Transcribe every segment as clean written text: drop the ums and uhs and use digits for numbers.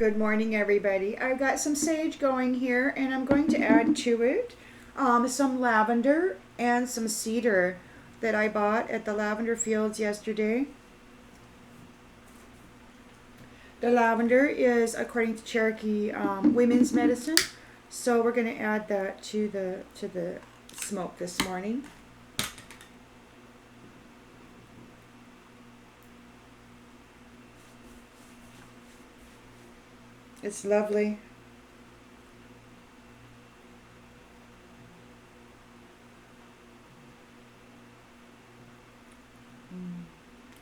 Good morning, everybody. I've got some sage going here, and I'm going to add to it some lavender and some cedar that I bought at the lavender fields yesterday. The lavender is, according to Cherokee women's medicine, so we're going to add that to the smoke this morning. It's lovely.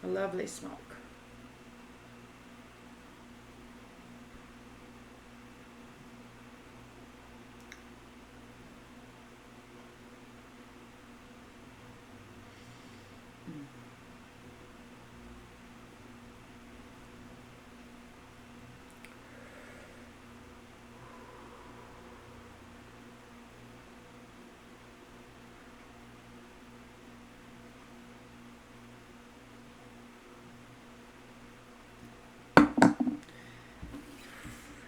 A lovely smoke.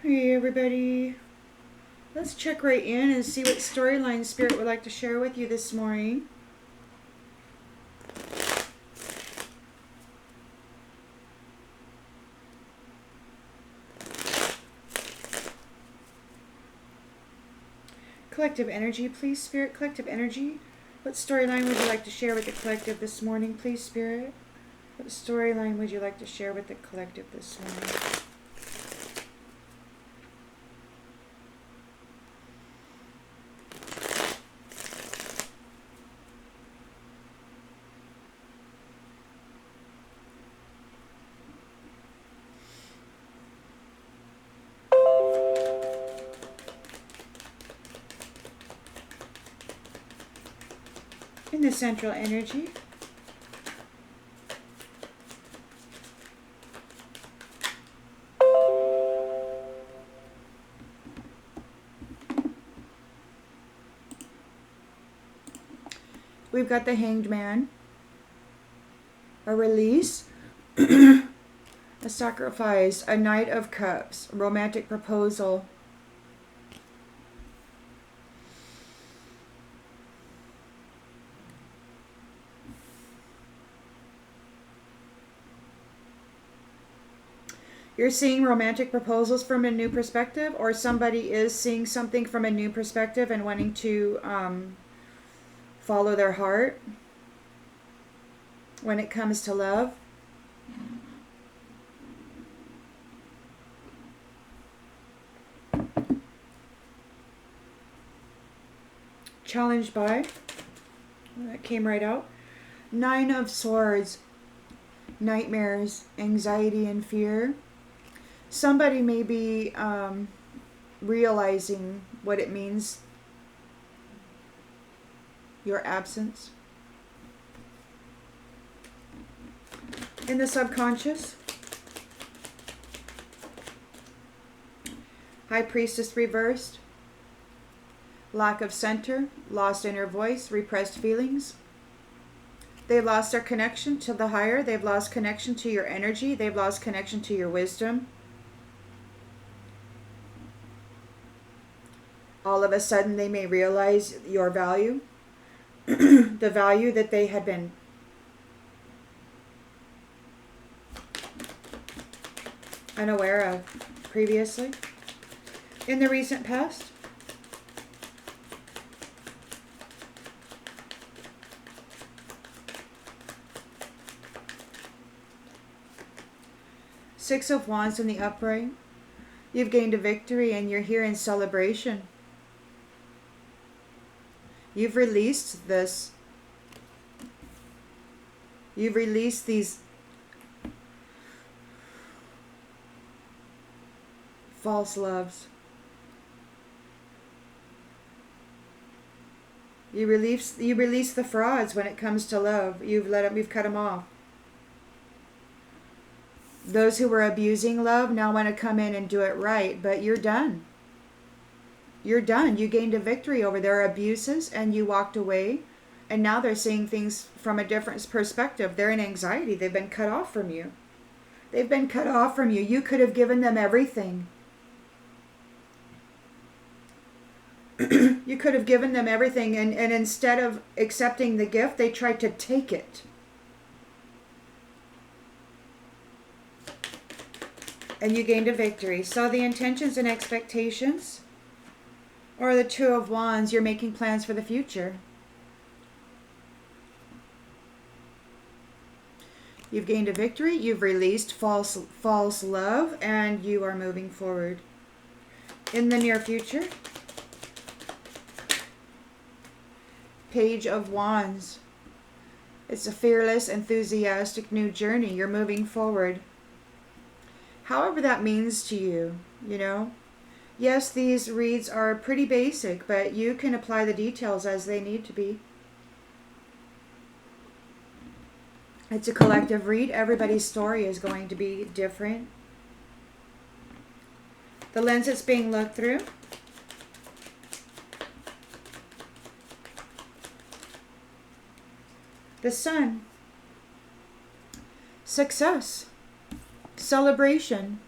Hey everybody, let's check right in and see what storyline Spirit would like to share with you this morning. Collective energy, please, Spirit. Collective energy. What storyline would you like to share with the collective this morning, please, Spirit? What storyline would you like to share with the collective this morning? In the central energy. We've got the Hanged Man, a release, a sacrifice, a Knight of Cups, a romantic proposal. You're seeing romantic proposals from a new perspective, or somebody is seeing something from a new perspective and wanting to follow their heart when it comes to love. Challenged by, that came right out. 9 of Swords, nightmares, anxiety, and fear. Somebody may be realizing what it means, your absence. In the subconscious, High Priestess reversed, lack of center, lost inner voice, repressed feelings. They've lost their connection to the higher. They've lost connection to your energy. They've lost connection to your wisdom. All of a sudden, they may realize your value, the value that they had been unaware of previously in the recent past. Six of Wands in the upright. You've gained a victory and you're here in celebration. You've released this. You've released these false loves. You release the frauds when it comes to love. You've cut them off. Those who were abusing love now want to come in and do it right, but you're done. You're done. You gained a victory over their abuses and you walked away. And now they're seeing things from a different perspective. They're in anxiety. They've been cut off from you. They've been cut off from you. You could have given them everything. You could have given them everything, and instead of accepting the gift, they tried to take it. And you gained a victory. So the intentions and expectations, or the Two of Wands, you're making plans for the future. You've gained a victory, you've released false love, and you are moving forward. In the near future, Page of Wands. It's a fearless, enthusiastic new journey. You're moving forward. However that means to you, you know. Yes, these reads are pretty basic, but you can apply the details as they need to be. It's a collective read. Everybody's story is going to be different. The lens it's being looked through. The Sun. Success. Celebration.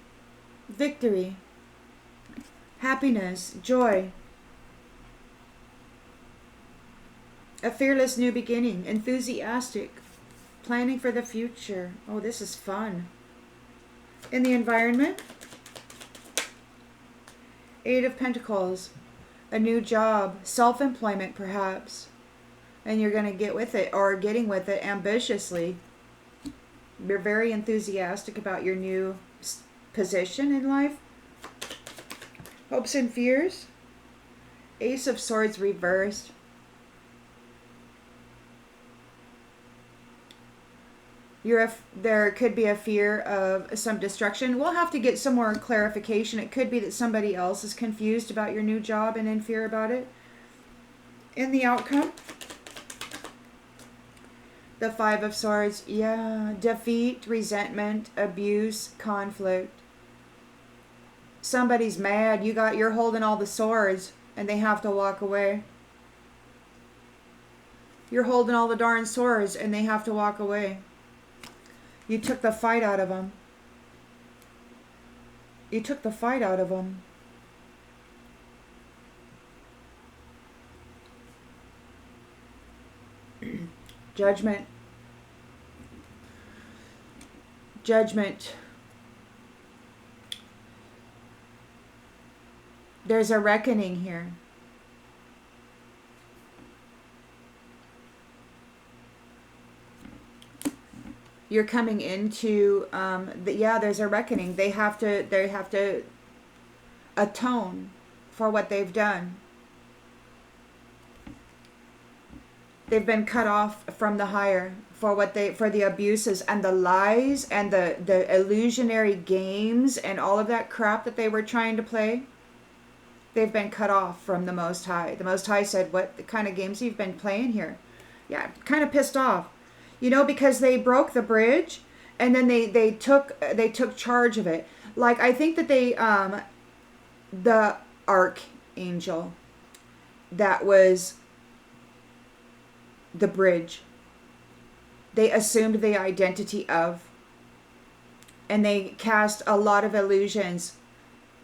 Victory. Happiness. Joy. A fearless new beginning. Enthusiastic. Planning for the future. Oh, this is fun. In the environment. Eight of Pentacles. A new job. Self-employment, perhaps. And you're going to get with it, or getting with it ambitiously. You're very enthusiastic about your new position in life. Hopes and fears. Ace of Swords reversed. There could be a fear of some destruction. We'll have to get some more clarification. It could be that somebody else is confused about your new job and in fear about it. In the outcome, the Five of Swords. Yeah, defeat, resentment, abuse, conflict. Somebody's mad. You're holding all the swords and they have to walk away. You're holding all the darn swords and they have to walk away. You took the fight out of them. You took the fight out of them. Judgment. Judgment. There's a reckoning here. You're coming into there's a reckoning. They have to atone for what they've done. They've been cut off from the higher for the abuses and the lies and the illusionary games and all of that crap that they were trying to play. They've been cut off from the Most High. The Most High said, "What kind of games you've been playing here?" Yeah, kind of pissed off. You know, because they broke the bridge and then they took charge of it. Like, I think that the archangel that was the bridge, they assumed the identity of, and they cast a lot of illusions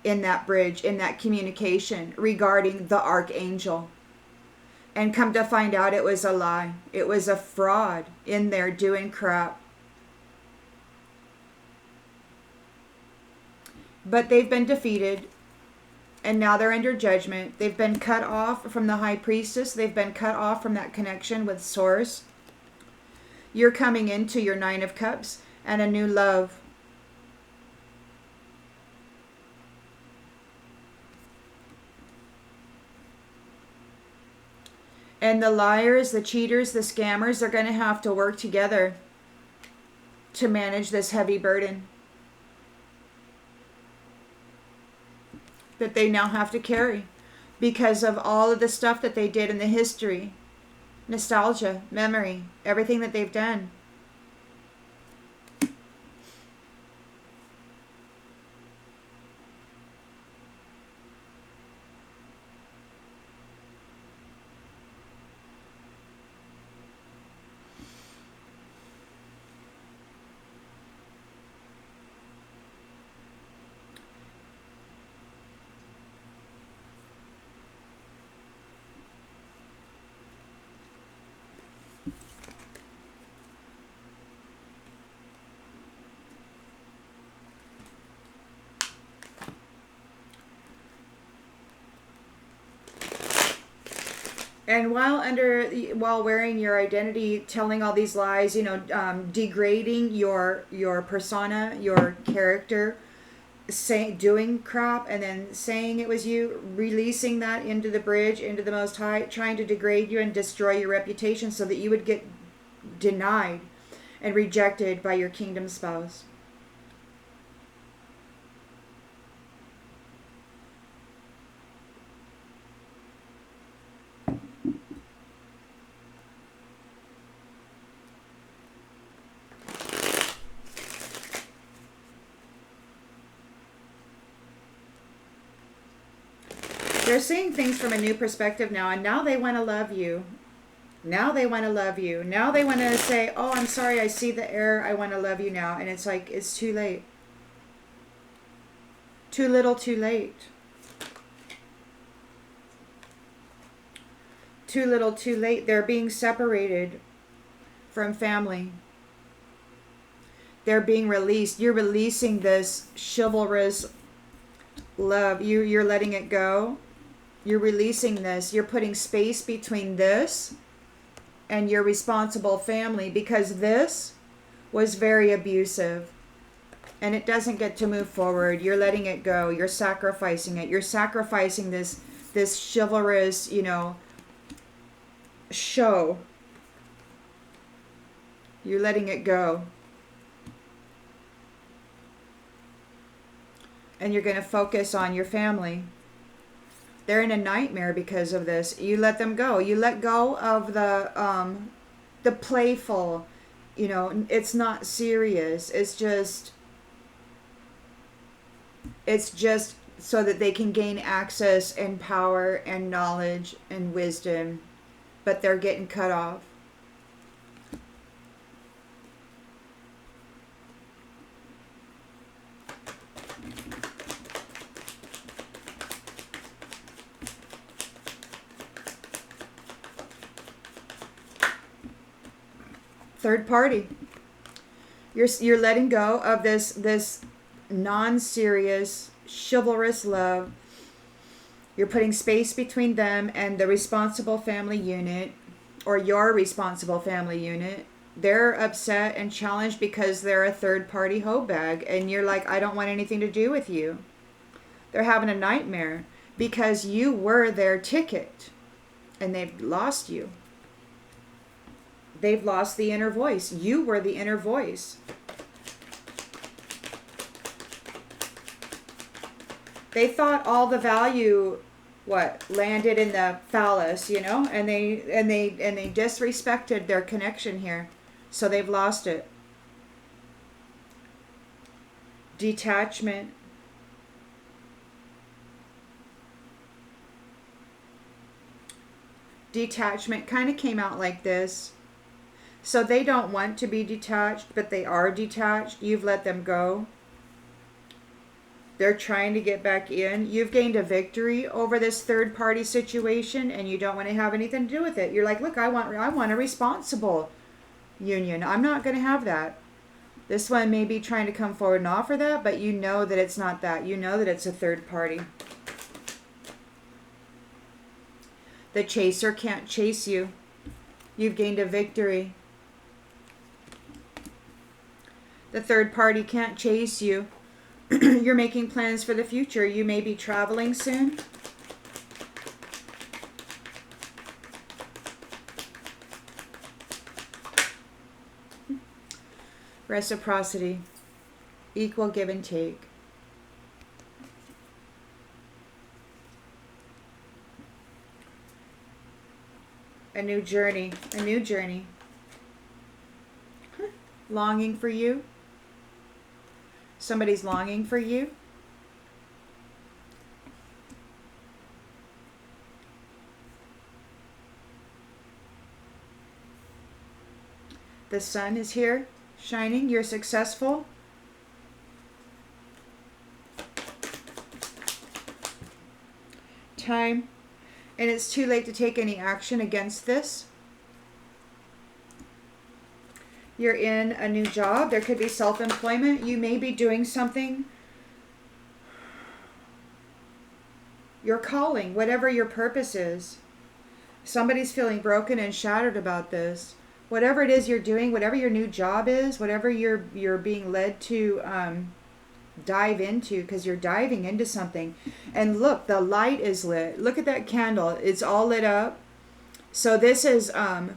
in that bridge, in that communication regarding the archangel. And come to find out, it was a lie. It was a fraud in there doing crap. But they've been defeated. And now they're under judgment. They've been cut off from the high priestess. They've been cut off from that connection with source. You're coming into your Nine of Cups and a new love. And the liars, the cheaters, the scammers, they're going to have to work together to manage this heavy burden that they now have to carry because of all of the stuff that they did in the history. Nostalgia, memory, everything that they've done. And while wearing your identity, telling all these lies, degrading your persona, your character, doing crap, and then saying it was you, releasing that into the bridge, into the Most High, trying to degrade you and destroy your reputation so that you would get denied and rejected by your kingdom spouse. They're seeing things from a new perspective now, and now they want to love you. Now they want to love you. Now they want to say, oh, I'm sorry, I see the error, I want to love you now. And it's like, it's too late. Too little, too late. Too little, too late. They're being separated from family. They're being released. You're releasing this chivalrous love. You're letting it go. You're releasing this. You're putting space between this and your responsible family, because this was very abusive and it doesn't get to move forward. You're letting it go. You're sacrificing it. You're sacrificing this chivalrous, show. You're letting it go. And you're going to focus on your family. They're in a nightmare because of this. You let them go. You let go of the playful, it's not serious. It's just so that they can gain access and power and knowledge and wisdom, but they're getting cut off. Third party. You're letting go of this non-serious chivalrous love. You're putting space between them and the responsible family unit, or your responsible family unit. They're upset and challenged because they're a third party hoe bag, and you're like, I don't want anything to do with you. They're having a nightmare because you were their ticket and they've lost you. They've lost the inner voice. You were the inner voice. They thought all the value landed in the phallus, and they disrespected their connection here. So they've lost it. Detachment. Detachment kind of came out like this. So they don't want to be detached, but they are detached. You've let them go. They're trying to get back in. You've gained a victory over this third party situation, and you don't want to have anything to do with it. You're like, look, I want a responsible union. I'm not going to have that. This one may be trying to come forward and offer that, but you know that it's not that. You know that it's a third party. The chaser can't chase you. You've gained a victory. The third party can't chase you. You're making plans for the future. You may be traveling soon. Reciprocity. Equal give and take. A new journey. A new journey. Longing for you. Somebody's longing for you. The sun is here, shining. You're successful. Time. And it's too late to take any action against this. You're in a new job. There could be self-employment. You may be doing something. Your calling, whatever your purpose is. Somebody's feeling broken and shattered about this. Whatever it is you're doing, whatever your new job is, whatever you're being led to dive into, because you're diving into something. And look, the light is lit. Look at that candle. It's all lit up. So this is I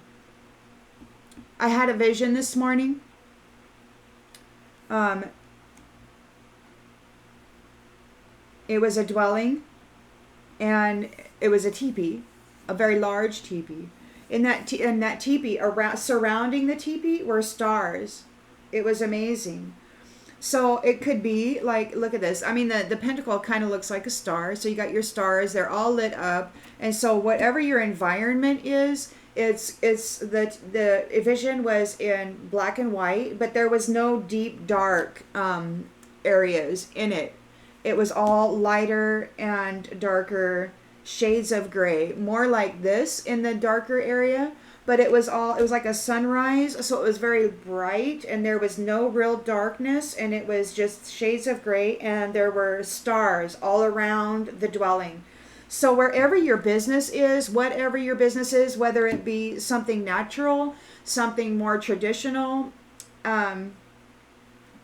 had a vision this morning. It was a dwelling, and it was a teepee, a very large teepee. In that teepee, around surrounding the teepee were stars. It was amazing. So it could be like, look at this. I mean, the pentacle kind of looks like a star. So you got your stars. They're all lit up. And so whatever your environment is, it's the vision was in black and white, but there was no deep dark areas in it. It was all lighter and darker shades of gray, more like this in the darker area. But it was like a sunrise, so it was very bright, and there was no real darkness, and it was just shades of gray, and there were stars all around the dwelling. So wherever your business is, whatever your business is, whether it be something natural, something more traditional,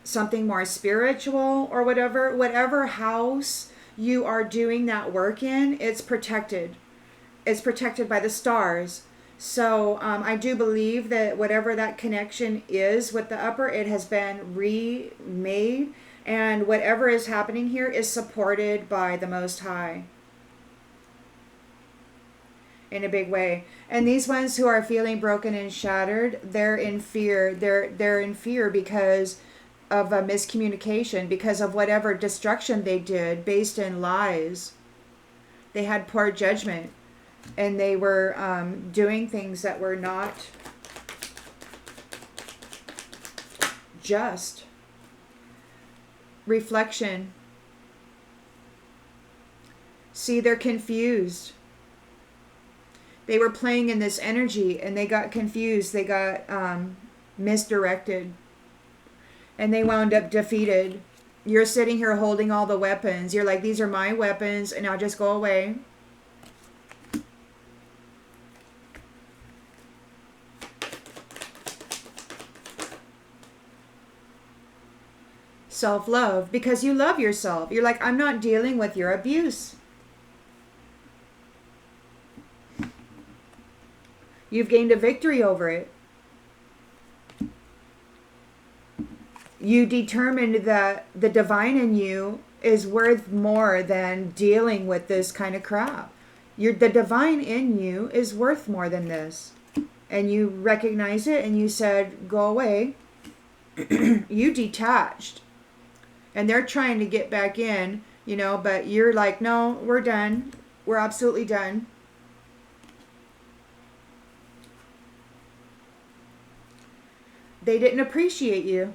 something more spiritual, or whatever house you are doing that work in, it's protected. It's protected by the stars. So I do believe that whatever that connection is with the upper, it has been remade, and whatever is happening here is supported by the Most High in a big way. And these ones who are feeling broken and shattered, they're in fear. They're in fear because of a miscommunication, because of whatever destruction they did based in lies. They had poor judgment. And they were doing things that were not just. Reflection. See, they're confused. They were playing in this energy, and they got confused. They got misdirected. And they wound up defeated. You're sitting here holding all the weapons. You're like, these are my weapons, and now just go away. Self-love, because you love yourself. You're like, I'm not dealing with your abuse. You've gained a victory over it. You determined that the divine in you is worth more than dealing with this kind of crap. The divine in you is worth more than this. And you recognized it, and you said, go away. You detached. And they're trying to get back in, but you're like, no, we're done. We're absolutely done. They didn't appreciate you.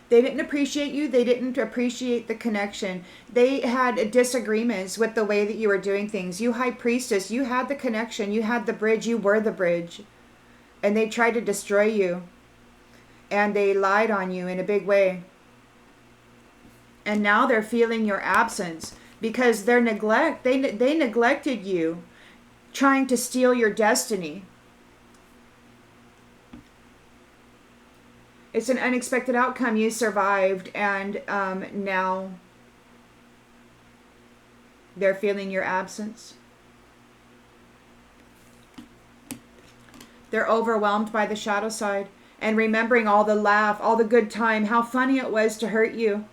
They didn't appreciate you. They didn't appreciate the connection. They had disagreements with the way that you were doing things. You, high priestess, you had the connection. You had the bridge. You were the bridge. And they tried to destroy you. And they lied on you in a big way. And now they're feeling your absence because they neglected you, trying to steal your destiny. It's an unexpected outcome. You survived, and now they're feeling your absence. They're overwhelmed by the shadow side. And remembering all the laugh, all the good time, how funny it was to hurt you.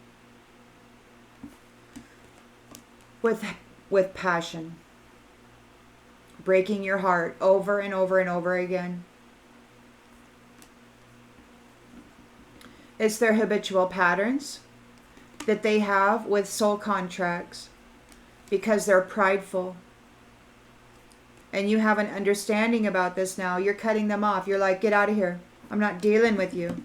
With passion. Breaking your heart over and over and over again. It's their habitual patterns that they have with soul contracts. Because they're prideful. And you have an understanding about this now. You're cutting them off. You're like, get out of here. I'm not dealing with you.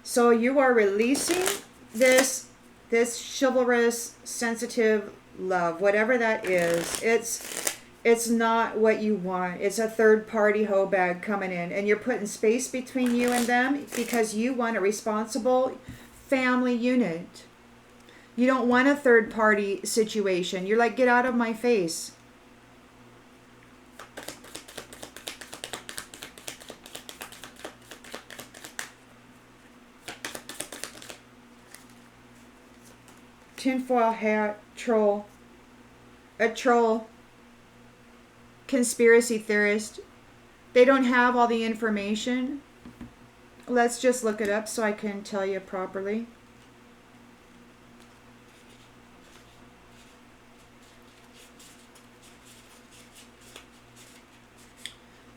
So you are releasing this chivalrous, sensitive love, whatever that is. It's not what you want. It's a third party hoe bag coming in, and you're putting space between you and them because you want a responsible family unit. You don't want a third party situation. You're like, get out of my face. Tinfoil hat, troll. A troll. Conspiracy theorist. They don't have all the information. Let's just look it up so I can tell you properly.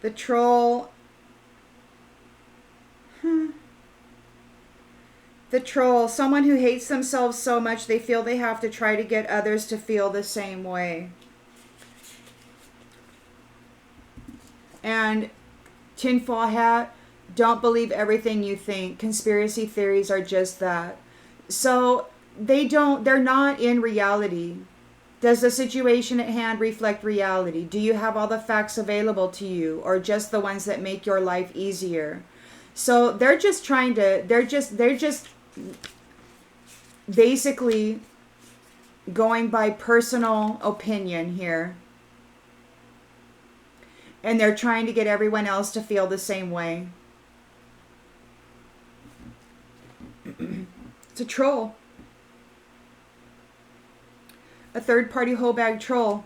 The troll. The troll, someone who hates themselves so much they feel they have to try to get others to feel the same way. And tinfoil hat, don't believe everything you think. Conspiracy theories are just that. So they're not in reality. Does the situation at hand reflect reality? Do you have all the facts available to you, or just the ones that make your life easier? So they're just basically going by personal opinion here. And they're trying to get everyone else to feel the same way. It's a troll. A third party hoe bag troll.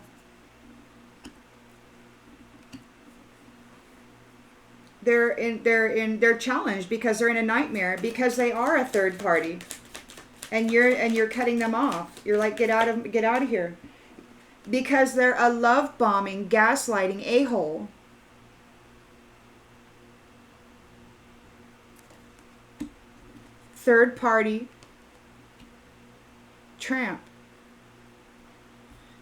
They're challenged because they're in a nightmare, because they are a third party. And you're cutting them off. You're like, get out of here. Because they're a love bombing, gaslighting a-hole. Third party tramp.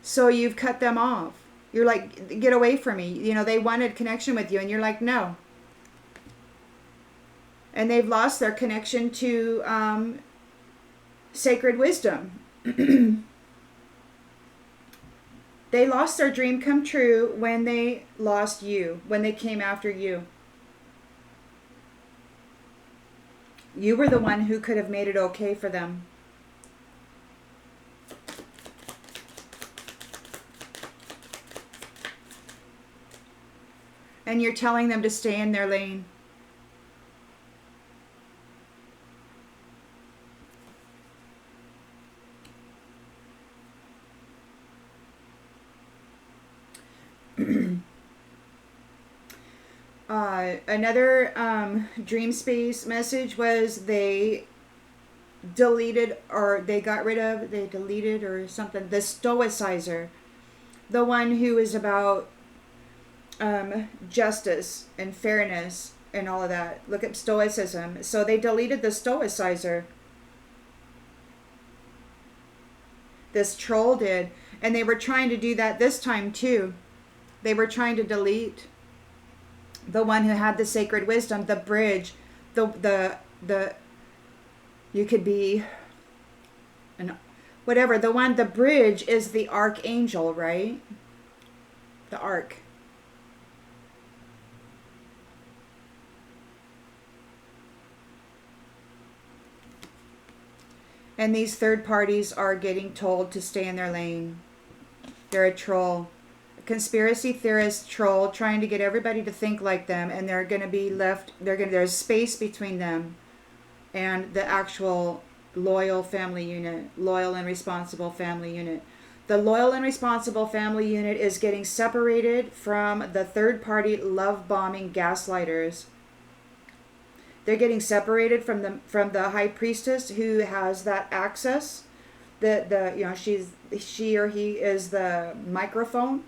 So you've cut them off. You're like, get away from me. You know, they wanted connection with you, and you're like, no. And they've lost their connection to sacred wisdom. They lost their dream come true when they lost you, when they came after you. You were the one who could have made it okay for them. And you're telling them to stay in their lane. Another dream space message was they deleted or something, the stoicizer, the one who is about justice and fairness and all of that. Look at stoicism. So they deleted the stoicizer. This troll did, and they were trying to do that this time too. They were trying to delete the one who had the sacred wisdom, the bridge, the you could be whatever. The bridge is the archangel, right? The ark. And these third parties are getting told to stay in their lane. They're a troll. Conspiracy theorist troll trying to get everybody to think like them, and they're going to be left, there's space between them and the actual loyal family unit, loyal and responsible family unit. The loyal and responsible family unit is getting separated from the third party love bombing gaslighters. They're getting separated from the high priestess who has that access. She or he is the microphone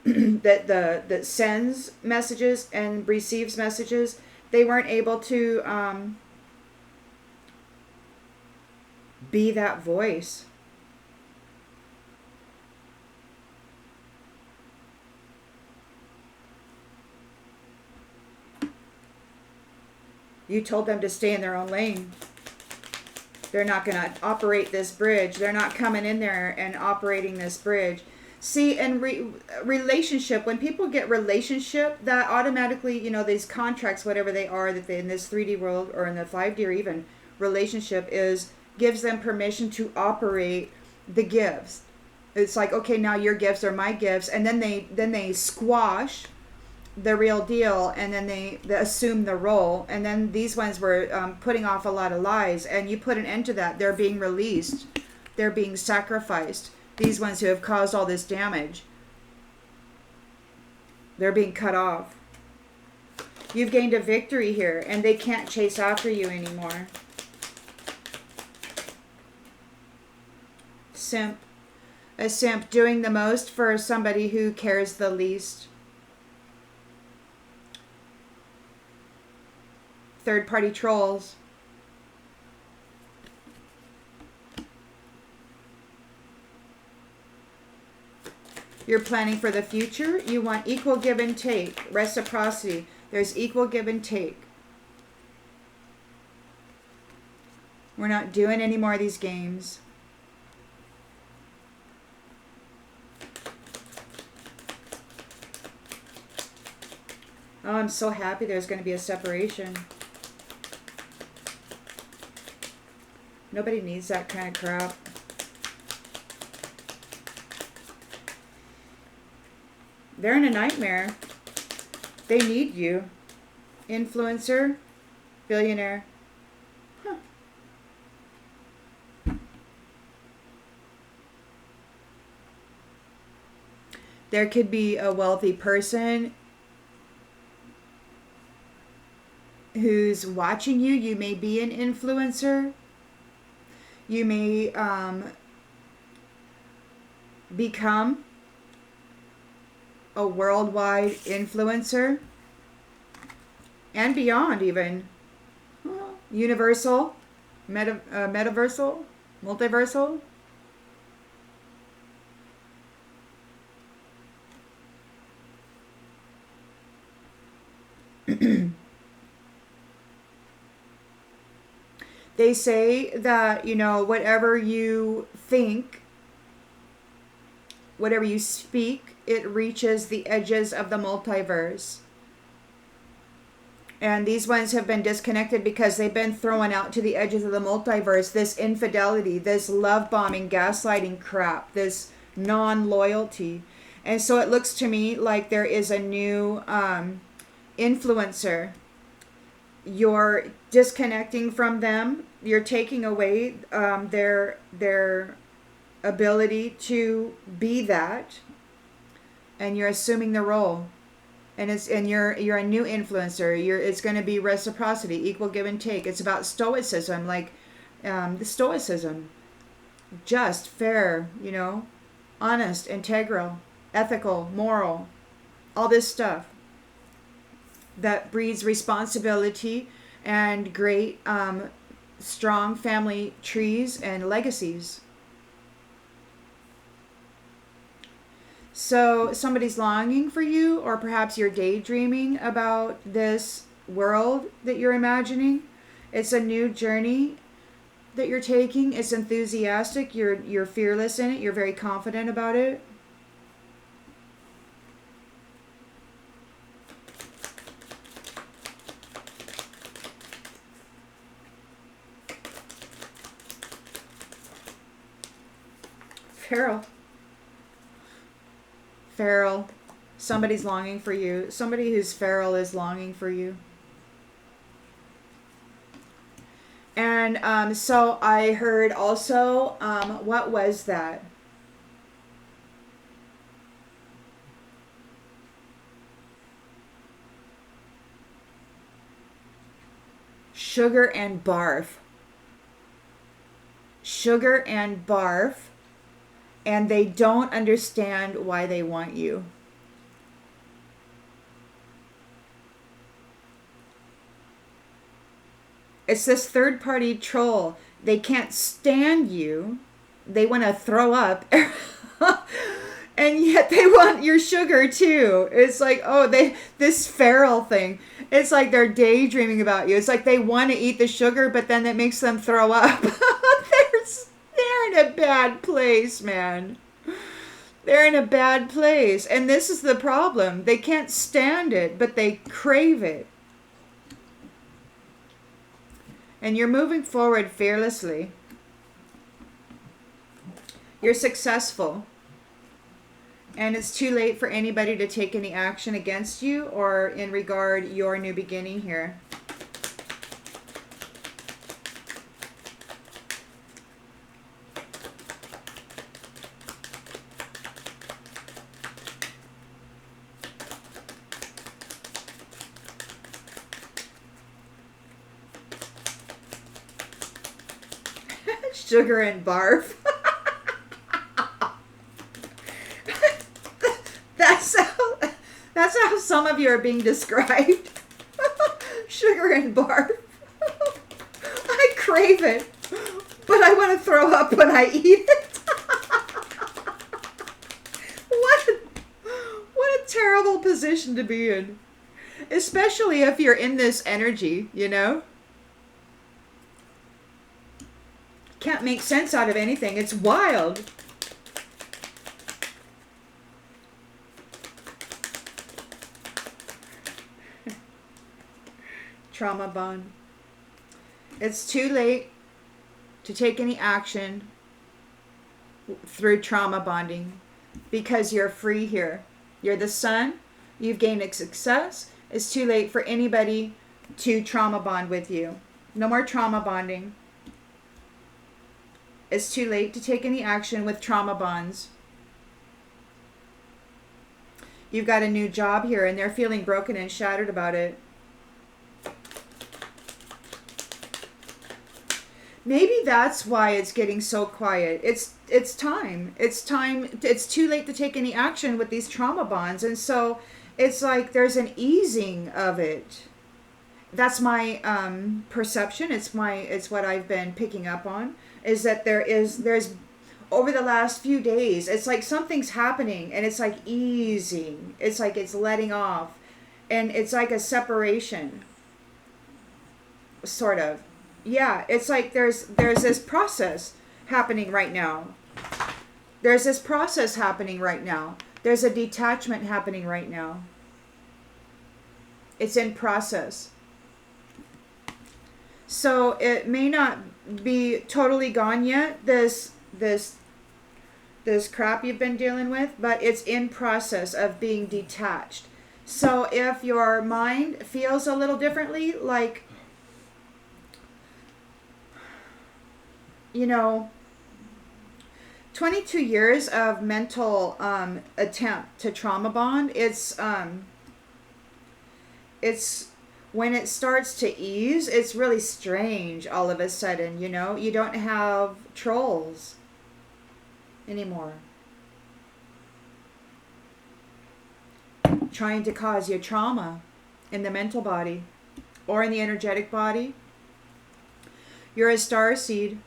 that sends messages and receives messages. They weren't able to be that voice. You told them to stay in their own lane. They're not going to operate this bridge. They're not coming in there and operating this bridge. See, and relationship, when people get relationship, that automatically, these contracts, whatever they are, that they in this 3D world or in the 5D or even relationship gives them permission to operate the gifts. It's like, okay, now your gifts are my gifts, and then they squash the real deal, and then they assume the role, and then these ones were putting off a lot of lies, and you put an end to that. They're being released. They're being sacrificed. These ones who have caused all this damage, they're being cut off. You've gained a victory here, and they can't chase after you anymore. Simp. A simp doing the most for somebody who cares the least. Third-party trolls. You're planning for the future. You want equal give and take. Reciprocity. There's equal give and take. We're not doing any more of these games. Oh, I'm so happy there's going to be a separation. Nobody needs that kind of crap. They're in a nightmare. They need you. Influencer, billionaire. Huh. There could be a wealthy person who's watching you. You may be an influencer. You may become a worldwide influencer and beyond, even universal, metaversal, multiversal. They say that, whatever you think, whatever you speak, it reaches the edges of the multiverse. And these ones have been disconnected because they've been thrown out to the edges of the multiverse. This infidelity, this love bombing, gaslighting crap, this non-loyalty. And so it looks to me like there is a new influencer. You're disconnecting from them. You're taking away their ability to be that, and you're assuming the role. And you're a new influencer. It's going to be reciprocity, equal give and take. It's about stoicism, like the stoicism, just, fair, honest, integral, ethical, moral, all this stuff that breeds responsibility and great, strong family trees and legacies. So somebody's longing for you, or perhaps you're daydreaming about this world that you're imagining. It's a new journey that you're taking. It's enthusiastic. You're fearless in it. You're very confident about it. Feral. Somebody's longing for you. Somebody who's feral is longing for you. And so I heard also, what was that? Sugar and barf. Sugar and barf. And they don't understand why they want you. It's this third-party troll. They can't stand you. They want to throw up. And yet they want your sugar too. It's like, this feral thing. It's like they're daydreaming about you. It's like they want to eat the sugar, but then it makes them throw up. They're in a bad place, man. They're in a bad place. And this is the problem. They can't stand it, but they crave it. And you're moving forward fearlessly. You're successful. And it's too late for anybody to take any action against you or in regard your new beginning here. Sugar and barf. That's how some of you are being described. Sugar and barf. I crave it, but I want to throw up when I eat it. What a terrible position to be in. Especially if you're in this energy, you know? Can't make sense out of anything. It's wild. Trauma bond. It's too late to take any action through trauma bonding because you're free here. You're the sun. You've gained a success. It's too late for anybody to trauma bond with you. No more trauma bonding. It's too late to take any action with trauma bonds. You've got a new job here and they're feeling broken and shattered about it. Maybe that's why it's getting so quiet. It's time. It's time. It's too late to take any action with these trauma bonds. And so it's like there's an easing of it. That's my perception. It's what I've been picking up on, is that there's over the last few days, it's like something's happening and it's like easing. It's like it's letting off. And it's like a separation. Sort of. Yeah, it's like there's this process happening right now. There's this process happening right now. There's a detachment happening right now. It's in process. So it may not be totally gone yet, this crap you've been dealing with, but it's in process of being detached. So if your mind feels a little differently, like, you know, 22 years of mental attempt to trauma bond, it's when it starts to ease, it's really strange all of a sudden, you know? You don't have trolls anymore trying to cause you trauma in the mental body or in the energetic body. You're a starseed.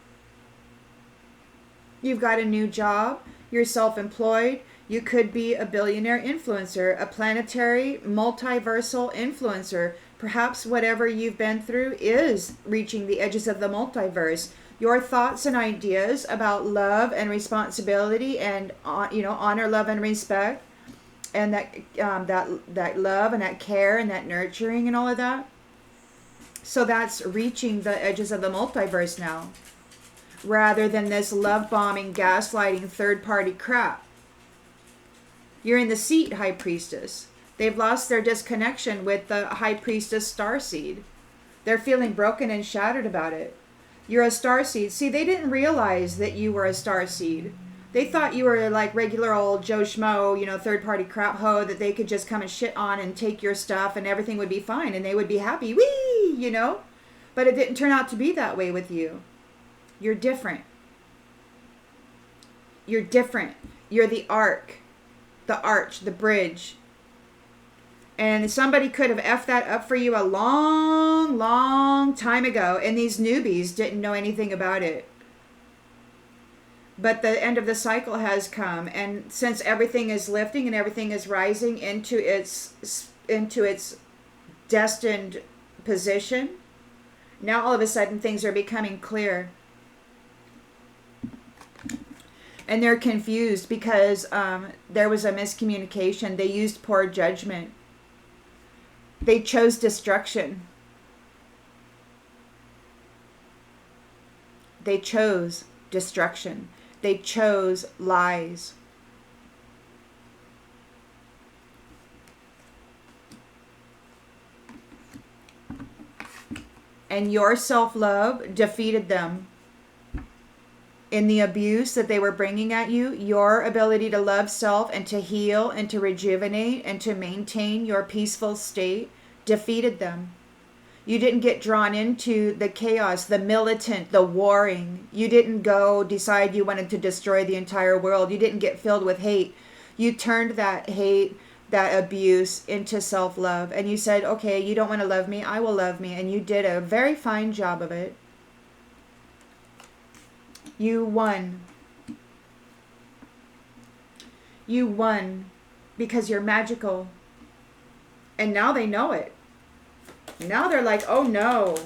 You've got a new job. You're self-employed. You could be a billionaire influencer, a planetary, multiversal influencer. Perhaps whatever you've been through is reaching the edges of the multiverse. Your thoughts and ideas about love and responsibility and honor, love, and respect, and that love and that care and that nurturing and all of that. So that's reaching the edges of the multiverse now, rather than this love bombing, gaslighting, third party crap. You're in the seat, High Priestess. They've lost their disconnection with the High Priestess starseed. They're feeling broken and shattered about it. You're a starseed. See, they didn't realize that you were a starseed. They thought you were like regular old Joe Schmo, third party crap hoe that they could just come and shit on and take your stuff and everything would be fine and they would be happy. Whee! But it didn't turn out to be that way with you. You're different. You're different. You're the arc, the arch, the bridge. And somebody could have effed that up for you a long, long time ago. And these newbies didn't know anything about it. But the end of the cycle has come. And since everything is lifting and everything is rising into its destined position, now all of a sudden things are becoming clear. And they're confused because there was a miscommunication. They used poor judgment. They chose destruction. They chose destruction. They chose lies. And your self-love defeated them. In the abuse that they were bringing at you, your ability to love self and to heal and to rejuvenate and to maintain your peaceful state defeated them. You didn't get drawn into the chaos, the militant, the warring. You didn't go decide you wanted to destroy the entire world. You didn't get filled with hate. You turned that hate, that abuse into self-love. And you said, okay, you don't want to love me, I will love me. And you did a very fine job of it. You won. You won because you're magical. And now they know it. Now they're like, oh no.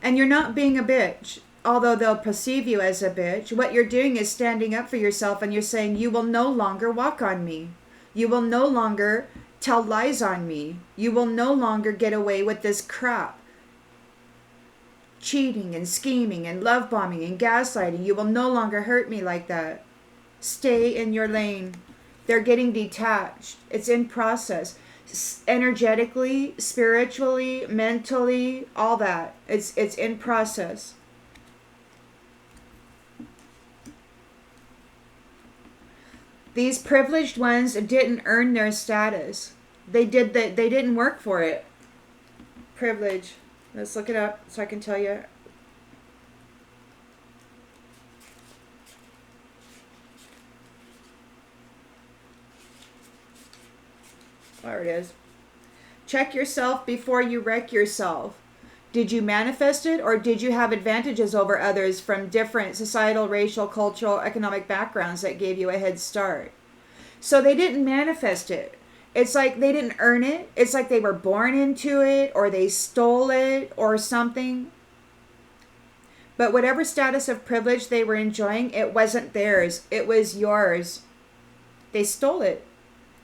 And you're not being a bitch, although they'll perceive you as a bitch. What you're doing is standing up for yourself, and you're saying, you will no longer walk on me. You will no longer tell lies on me. You will no longer get away with this crap. Cheating and scheming and love bombing and gaslighting. You will no longer hurt me like that. Stay in your lane. They're getting detached. It's in process. Energetically, spiritually, mentally, all that. It's in process. These privileged ones didn't earn their status. They didn't work for it. Privilege. Let's look it up so I can tell you. There it is. Check yourself before you wreck yourself. Did you manifest it, or did you have advantages over others from different societal, racial, cultural, economic backgrounds that gave you a head start? So they didn't manifest it. It's like they didn't earn it. It's like they were born into it, or they stole it or something. But whatever status of privilege they were enjoying, it wasn't theirs. It was yours. They stole it.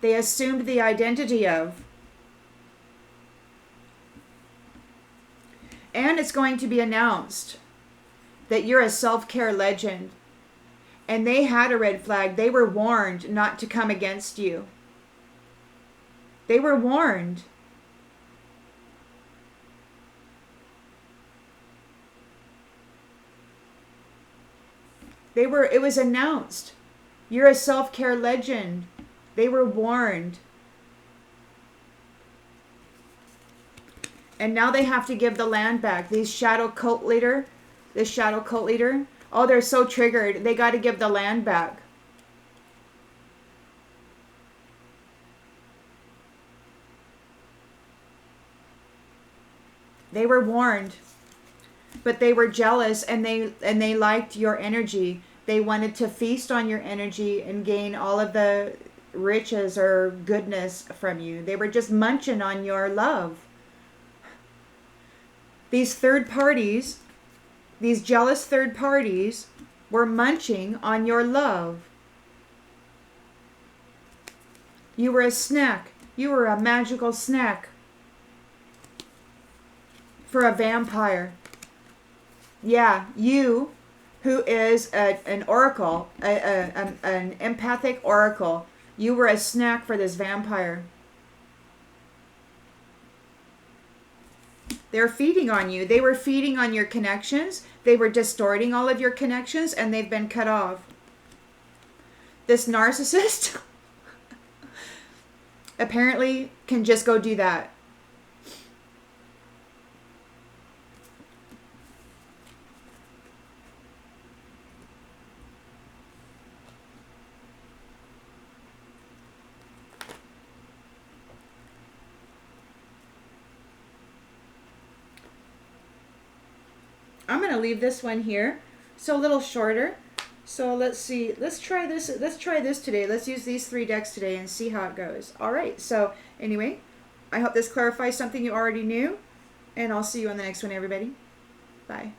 They assumed the identity of. And it's going to be announced that you're a self-care legend. And they had a red flag. They were warned not to come against you. They were warned. It was announced. You're a self-care legend. They were warned. And now they have to give the land back. This shadow cult leader, oh, they're so triggered. They got to give the land back. They were warned, but they were jealous, and they liked your energy. They wanted to feast on your energy and gain all of the riches or goodness from you. They were just munching on your love. These third parties, these jealous third parties, were munching on your love. You were a snack. You were a magical snack for a vampire. Yeah, you, who is an oracle, an empathic oracle, you were a snack for this vampire. They're feeding on you. They were feeding on your connections. They were distorting all of your connections, and they've been cut off. This narcissist apparently can just go do that. I'm going to leave this one here. So a little shorter. So let's see. Let's try this. Let's try this today. Let's use these 3 decks today and see how it goes. All right. So anyway, I hope this clarifies something you already knew. And I'll see you on the next one, everybody. Bye.